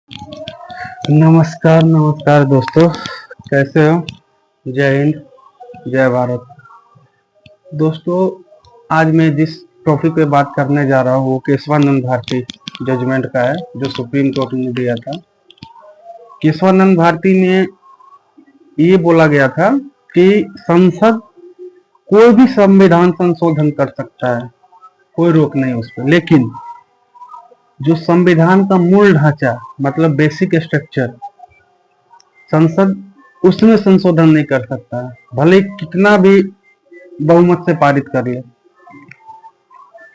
नमस्कार नमस्कार दोस्तों, कैसे हो? जय हिंद, जय भारत। दोस्तों, आज मैं जिस टॉपिक पे बात करने जा रहा हूँ वो केशवानंद भारती जजमेंट का है, जो सुप्रीम कोर्ट ने दिया था। केशवानंद भारती में ये बोला गया था कि संसद कोई भी संविधान संशोधन कर सकता है, कोई रोक नहीं उस पर, लेकिन जो संविधान का मूल ढांचा मतलब बेसिक स्ट्रक्चर, संसद उसमें संशोधन नहीं कर सकता है, भले कितना भी बहुमत से पारित कर ले।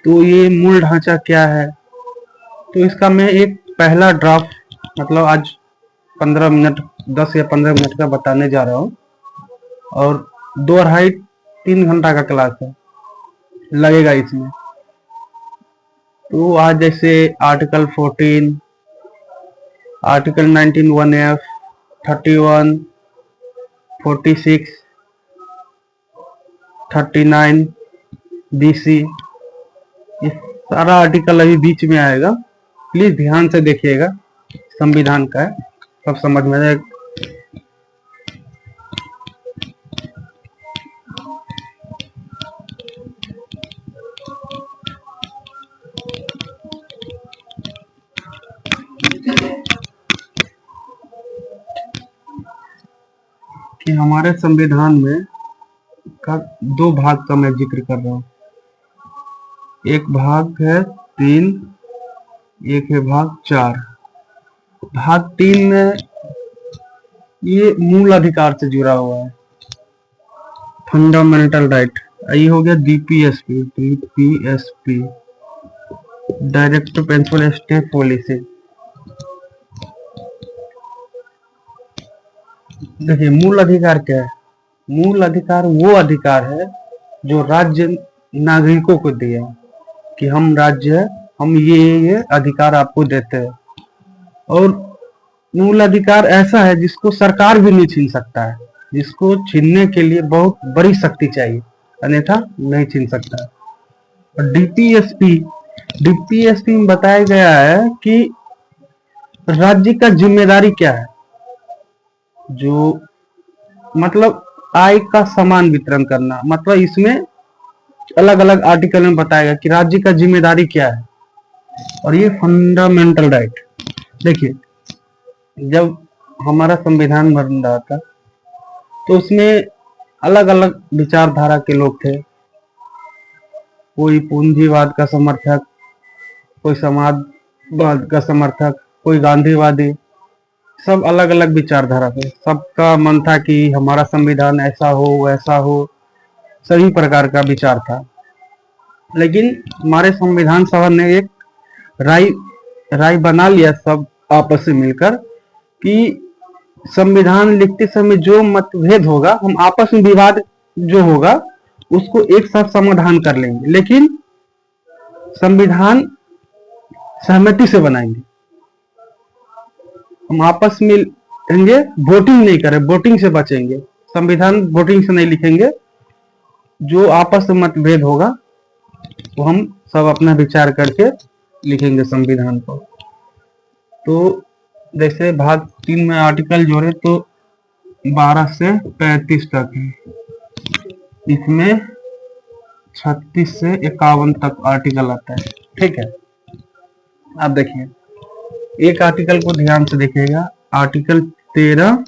तो ये मूल ढांचा क्या है, तो इसका मैं एक पहला ड्राफ्ट मतलब आज 15 मिनट 10 या 15 मिनट का बताने जा रहा हूँ, और 2-2.5-3 घंटा का क्लास है लगेगा इसमें। तो आज जैसे आर्टिकल 14, आर्टिकल 19(1)(f), 31, 46, 39 BC, ये सारा आर्टिकल अभी बीच में आएगा। प्लीज ध्यान से देखिएगा, संविधान का है, सब समझ में आएगा। कि हमारे संविधान में का 2 भाग का मैं जिक्र कर रहा हूँ। एक भाग है 3, एक है भाग 4। भाग 3 में ये मूल अधिकार से जुड़ा हुआ है, फंडामेंटल राइट। ये हो गया DPSP, direct principle state policy. देखिए, मूल अधिकार क्या है? मूल अधिकार वो अधिकार है जो राज्य नागरिकों को दिया है कि हम राज्य है, हम ये अधिकार आपको देते हैं। और मूल अधिकार ऐसा है जिसको सरकार भी नहीं छीन सकता है, जिसको छीनने के लिए बहुत बड़ी शक्ति चाहिए, अन्यथा नहीं छीन सकता। और डीपीएसपी में बताया गया है कि राज्य का जिम्मेदारी क्या है, जो मतलब आय का समान वितरण करना। मतलब इसमें अलग अलग आर्टिकल में बताया गया कि राज्य का जिम्मेदारी क्या है, और ये फंडामेंटल राइट। देखिए, जब हमारा संविधान बन रहा था तो उसमें अलग अलग विचारधारा के लोग थे, कोई पूंजीवाद का समर्थक, कोई समाजवाद का समर्थक, कोई गांधीवादी, सब अलग अलग विचारधारा थे। सबका मन था कि हमारा संविधान ऐसा हो वैसा हो, सभी प्रकार का विचार था। लेकिन हमारे संविधान सभा ने एक राय बना लिया सब आपस में मिलकर कि संविधान लिखते समय जो मतभेद होगा, हम आपस में विवाद जो होगा उसको एक साथ समाधान कर लेंगे, लेकिन संविधान सहमति से बनाएंगे। हम आपस में लिखेंगे, वोटिंग नहीं करें, वोटिंग से बचेंगे, संविधान वोटिंग से नहीं लिखेंगे। जो आपस में मतभेद होगा वो हम सब अपना विचार करके लिखेंगे संविधान को। तो जैसे भाग 3 में आर्टिकल जोड़े तो 12 से 35 तक है, इसमें 36 से 51 तक आर्टिकल आता है। ठीक है, अब देखिए, एक आर्टिकल को ध्यान से देखिएगा, आर्टिकल 13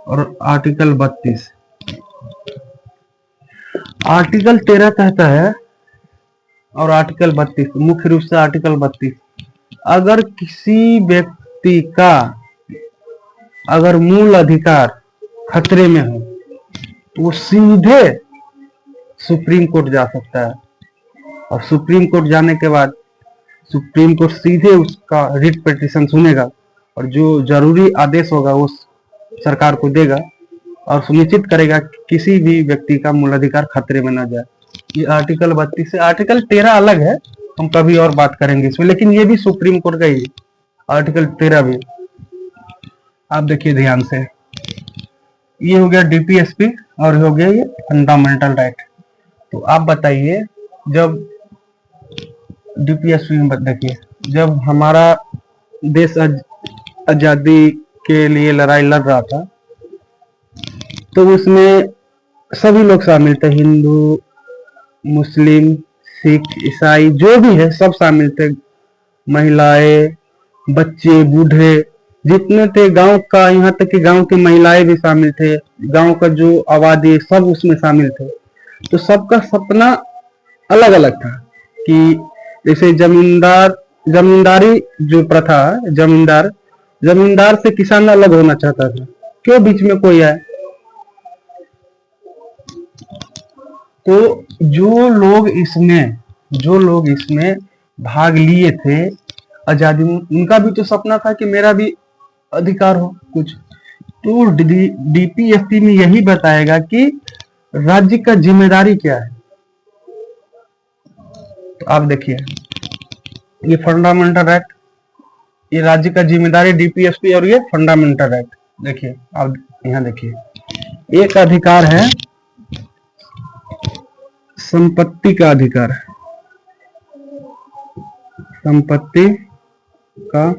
और आर्टिकल 32। आर्टिकल 13 कहता है और आर्टिकल 32, मुख्य रूप से आर्टिकल 32, अगर किसी व्यक्ति का अगर मूल अधिकार खतरे में हो तो वो सीधे सुप्रीम कोर्ट जा सकता है, और सुप्रीम कोर्ट जाने के बाद सुप्रीम कोर्ट सीधे उसका रिट पिटीशन सुनेगा और जो जरूरी आदेश होगा वो सरकार को देगा और सुनिश्चित करेगा कि किसी भी व्यक्ति का मूल अधिकार खतरे में न जाए। ये आर्टिकल 32 से। आर्टिकल 13 अलग है, हम कभी और बात करेंगे इसमें, लेकिन ये भी सुप्रीम कोर्ट का ही आर्टिकल 13 भी। आप देखिए ध्यान से, ये हो गया डीपीएसपी और हो गया ये फंडामेंटल राइट। तो आप बताइए, जब डीपीएसपी में देखिए, जब हमारा देश आजादी के लिए लड़ाई लड़ रहा था, तो उसमें सभी लोग शामिल थे, हिंदू, मुस्लिम, सिख, ईसाई, जो भी है सब शामिल थे। महिलाएं, बच्चे, बूढ़े, जितने थे गांव का, यहाँ तक कि गांव की महिलाएं भी शामिल थे, गांव का जो आबादी सब उसमें शामिल थे। तो सबका सपना अलग अलग था कि जैसे जमींदारी जो प्रथा है, जमींदार से किसान अलग होना चाहता था, क्यों बीच में कोई आए। तो जो लोग इसमें भाग लिए थे आजादी में, उनका भी तो सपना था कि मेरा भी अधिकार हो कुछ। तो डीपीएसपी में यही बताएगा कि राज्य का जिम्मेदारी क्या है। तो आप देखिए, ये फंडामेंटल एक्ट, ये राज्य का जिम्मेदारी डीपीएसपी, और ये फंडामेंटल एक्ट। देखिए आप यहाँ देखिए, एक अधिकार है संपत्ति का अधिकार, संपत्ति का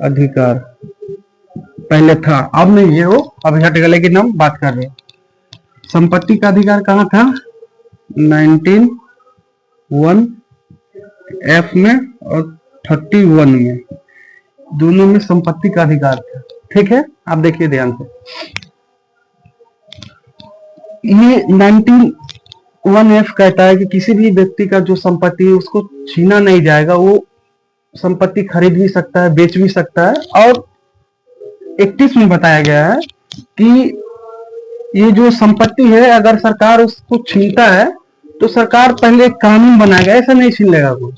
अधिकार पहले था, अब नहीं है वो, अब हट गया, लेकिन हम बात कर रहे हैं संपत्ति का अधिकार कहाँ था, 19(1)(f) में और 31 में, दोनों में संपत्ति का अधिकार था। ठीक है, आप देखिए ध्यान से, ये 19(1)(f) कहता है कि किसी भी व्यक्ति का जो संपत्ति है उसको छीना नहीं जाएगा, वो संपत्ति खरीद भी सकता है, बेच भी सकता है। और 31 में बताया गया है कि ये जो संपत्ति है, अगर सरकार उसको छीनता है तो सरकार पहले एक कानून बनाएगा, ऐसा नहीं छीन लेगा कोई।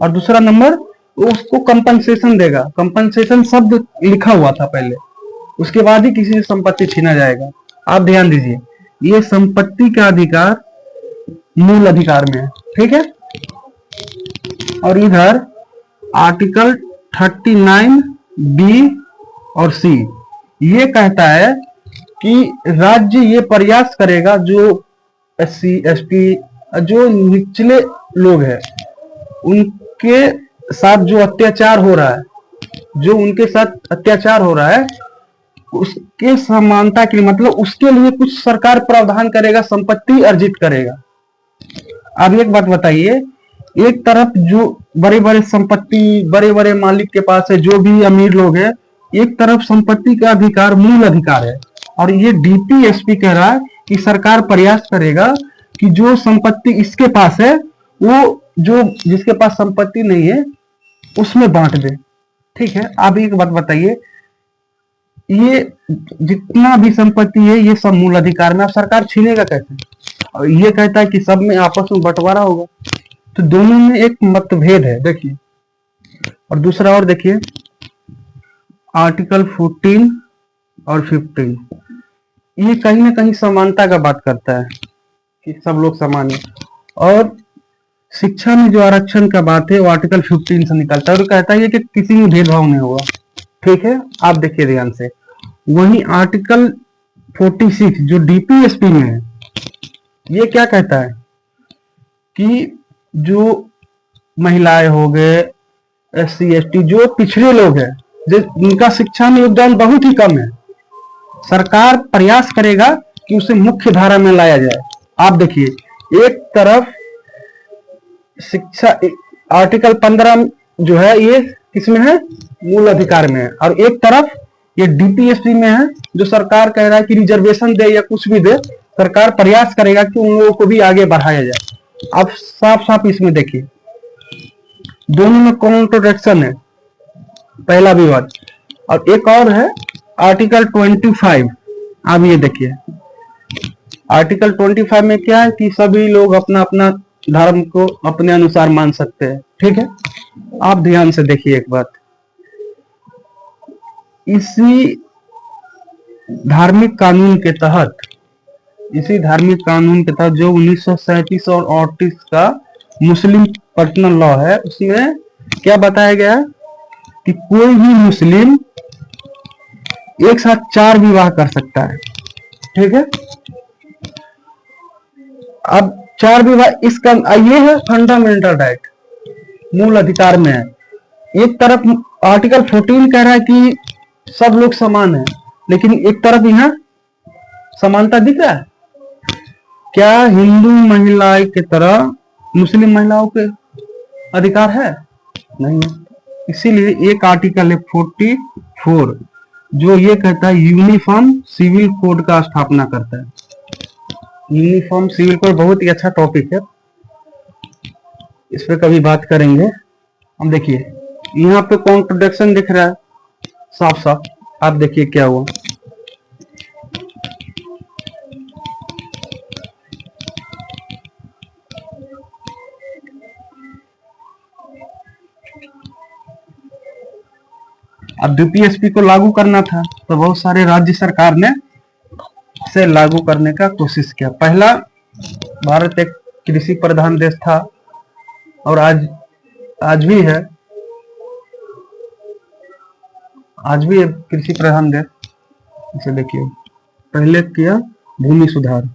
और दूसरा नंबर, वो उसको कंपनसेशन देगा, कंपनसेशन शब्द लिखा हुआ था पहले, उसके बाद ही किसी से संपत्ति छीना जाएगा। आप ध्यान दीजिए, ये संपत्ति का अधिकार मूल अधिकार में है। ठीक है, और इधर आर्टिकल 39(b) और (c) ये कहता है कि राज्य ये प्रयास करेगा, जो SC ST जो निचले लोग हैं उनके साथ जो अत्याचार हो रहा है, उसके समानता के लिए, मतलब उसके लिए कुछ सरकार प्रावधान करेगा, संपत्ति अर्जित करेगा। अब एक बात बताइए, एक तरफ जो बड़े बड़े संपत्ति, बड़े बड़े मालिक के पास है, जो भी अमीर लोग हैं, एक तरफ संपत्ति का अधिकार मूल अधिकार है, और ये डीपीएसपी कह रहा है कि सरकार प्रयास करेगा कि जो संपत्ति इसके पास है, वो जो जिसके पास संपत्ति नहीं है उसमें बांट दे। ठीक है, आप एक बात बताइए, ये जितना भी संपत्ति है ये सब मूल अधिकार में, अब सरकार छीनेगा कैसे? और ये कहता है कि सब में आपस में बंटवारा होगा, तो दोनों में एक मतभेद है। देखिए, और दूसरा और देखिए, आर्टिकल 14 और 15 ये कहीं ना कहीं समानता का बात करता है कि सब लोग समान है। और शिक्षा में जो आरक्षण का बात है वो आर्टिकल 15 से निकलता है, और कहता है कि किसी में भेदभाव नहीं होगा। ठीक है, आप देखिए ध्यान से, वही आर्टिकल 46 जो डीपीएसपी में है, ये क्या कहता है कि जो महिलाएं हो गए, SC ST जो पिछड़े लोग हैं, जिनका शिक्षा में योगदान बहुत ही कम है, सरकार प्रयास करेगा कि उसे मुख्य धारा में लाया जाए। आप देखिए, एक तरफ शिक्षा आर्टिकल 15 जो है ये किसमें है, मूल अधिकार में है, और एक तरफ ये डीपीएसपी में है, जो सरकार कह रहा है कि रिजर्वेशन दे या कुछ भी दे, सरकार प्रयास करेगा कि उन लोगों को भी आगे बढ़ाया जाए। आप साफ साफ इसमें देखिए, दोनों में कॉन्ट्रडिक्शन है, पहला विवाद। और एक और है आर्टिकल 25, आप ये देखिए, आर्टिकल 25 में क्या है कि सभी लोग अपना अपना धर्म को अपने अनुसार मान सकते हैं। ठीक है, आप ध्यान से देखिए एक बात, इसी धार्मिक कानून के तहत जो 1937 और 38 का मुस्लिम पर्सनल लॉ है, उसमें क्या बताया गया है कि कोई भी मुस्लिम एक साथ 4 विवाह कर सकता है। ठीक है, अब 4 विवाह, इसका ये है फंडामेंटल राइट, मूल अधिकार में है। एक तरफ आर्टिकल 14 कह रहा है कि सब लोग समान है, लेकिन एक तरफ यहाँ समानता दिख रहा है। क्या हिंदू महिलाएं की तरह मुस्लिम महिलाओं के अधिकार है? नहीं है। इसीलिए एक आर्टिकल है 44 जो ये कहता है यूनिफॉर्म सिविल कोड का स्थापना करता है। यूनिफॉर्म सिविल कोड बहुत ही अच्छा टॉपिक है, इस पर कभी बात करेंगे हम। देखिए यहाँ पे कॉन्ट्रडिक्शन दिख रहा है साफ साफ, आप देखिए क्या हुआ। अब डीपीएसपी को लागू करना था तो बहुत सारे राज्य सरकार ने इसे लागू करने का कोशिश किया। पहला, भारत एक कृषि प्रधान देश था और आज भी है, आज भी एक कृषि प्रधान देश। इसे देखिए, पहले किया भूमि सुधार,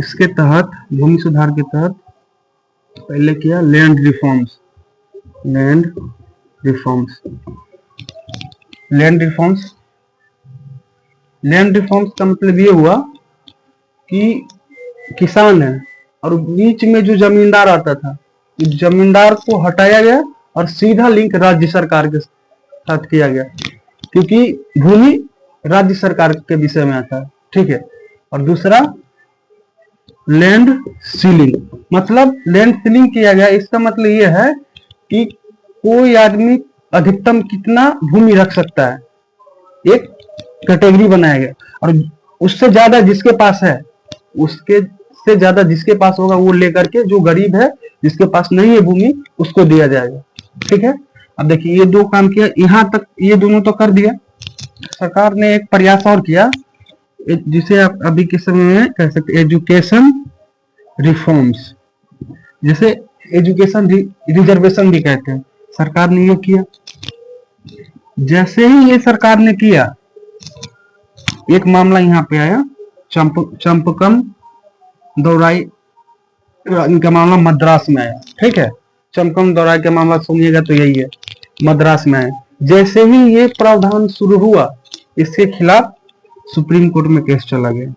इसके तहत भूमि सुधार के तहत पहले किया लैंड रिफॉर्म्स। लैंड रिफॉर्म्स का मतलब ये हुआ कि किसान है और बीच में जो जमींदार आता था, जमींदार को हटाया गया और सीधा लिंक राज्य सरकार के साथ किया गया, क्योंकि भूमि राज्य सरकार के विषय में आता है। ठीक है। और दूसरा लैंड सीलिंग, मतलब लैंड सीलिंग किया गया। इसका मतलब ये है कि कोई आदमी अधिकतम कितना भूमि रख सकता है, एक कैटेगरी बनाया गया, और उससे ज्यादा जिसके पास है, उसके से ज्यादा जिसके पास होगा वो लेकर के, जो गरीब है जिसके पास नहीं है भूमि उसको दिया जाएगा। ठीक है। अब देखिए ये दो काम किया, यहां तक ये दोनों तो कर दिया। सरकार ने एक प्रयास और किया जिसे आप अभी के समय में कह सकते एजुकेशन रिफॉर्म्स, जिसे एजुकेशन रिजर्वेशन भी कहते हैं। सरकार ने ये किया। जैसे ही ये सरकार ने किया, एक मामला यहाँ पे आया, चंपकम दौराई, इनका मामला मद्रास में आया। ठीक है। चंपकम दौराई का मामला सुनिएगा तो यही है, मद्रास में आया। जैसे ही ये प्रावधान शुरू हुआ, इसके खिलाफ सुप्रीम कोर्ट में केस चला गया।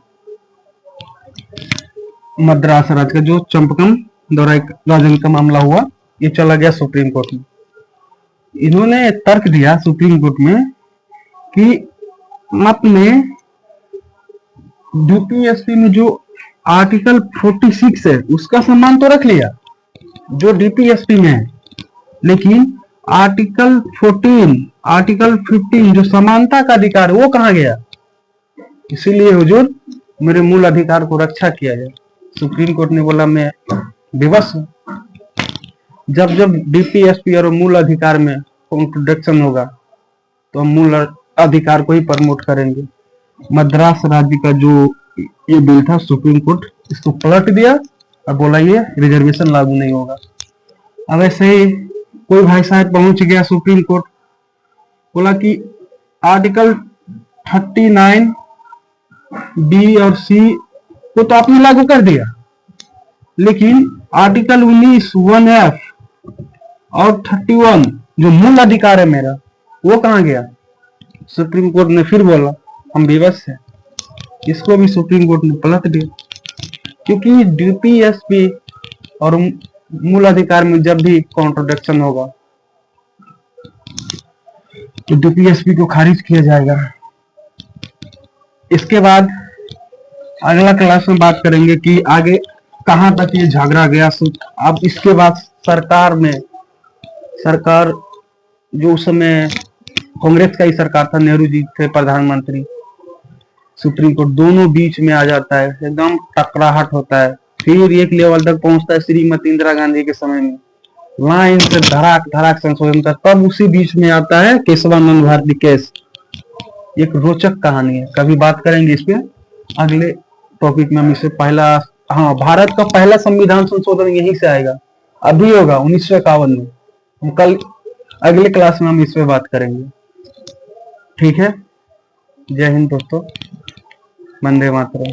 मद्रास राज्य का जो चंपकम दौराई राजन का मामला हुआ, ये चला गया सुप्रीम कोर्ट में। इन्होंने तर्क दिया सुप्रीम कोर्ट में कि आपने डीपीएसपी में जो आर्टिकल 46 है उसका सम्मान तो रख लिया जो डीपीएसपी में है, लेकिन आर्टिकल 14, आर्टिकल 15 जो समानता का अधिकार वो कहाँ गया? इसीलिए हुजूर मेरे मूल अधिकार को रक्षा किया जाए। सुप्रीम कोर्ट ने बोला मैं विवश हूं। जब जब डीपीएसपी और मूल अधिकार में कॉन्ट्रडिक्शन होगा तो हम मूल अधिकार को ही प्रमोट करेंगे। मद्रास राज्य का जो ये बिल था, सुप्रीम कोर्ट इसको पलट दिया और बोला ये रिजर्वेशन लागू नहीं होगा। अब ऐसे ही कोई भाई साहब पहुंच गया सुप्रीम कोर्ट, बोला कि आर्टिकल 39 बी और सी को तो आपने लागू कर दिया, लेकिन आर्टिकल 19 1F और 31 जो मूल अधिकार है मेरा, वो कहाँ गया? सुप्रीम कोर्ट ने फिर बोला हम विवश हैं। इसको भी सुप्रीम कोर्ट ने पलट दिया, क्योंकि डीपीएसपी और मूल अधिकार में जब भी कॉन्ट्रडिक्शन होगा तो डीपीएसपी को खारिज किया जाएगा। इसके बाद अगला क्लास में बात करेंगे कि आगे कहां तक ये झगड़ा गया। अब इसके बाद सरकार जो उस समय कांग्रेस का ही सरकार था, नेहरू जी थे प्रधानमंत्री, सुप्रीम कोर्ट दोनों बीच में आ जाता है, एकदम टकराहट होता है। फिर एक लेवल तक पहुंचता है श्रीमती इंदिरा गांधी के समय में, लाइन से धड़ाक धड़ाक संशोधन था। तब उसी बीच में आता है केशवानंद भारती केस। एक रोचक कहानी है, कभी बात करेंगे इस पे अगले टॉपिक में। हम इसे पहला, हाँ, भारत का पहला संविधान संशोधन यहीं से आएगा, अभी होगा 1951 में। हम कल अगले क्लास में हम इस पे बात करेंगे। ठीक है। जय हिंद दोस्तों, वंदे मातरम।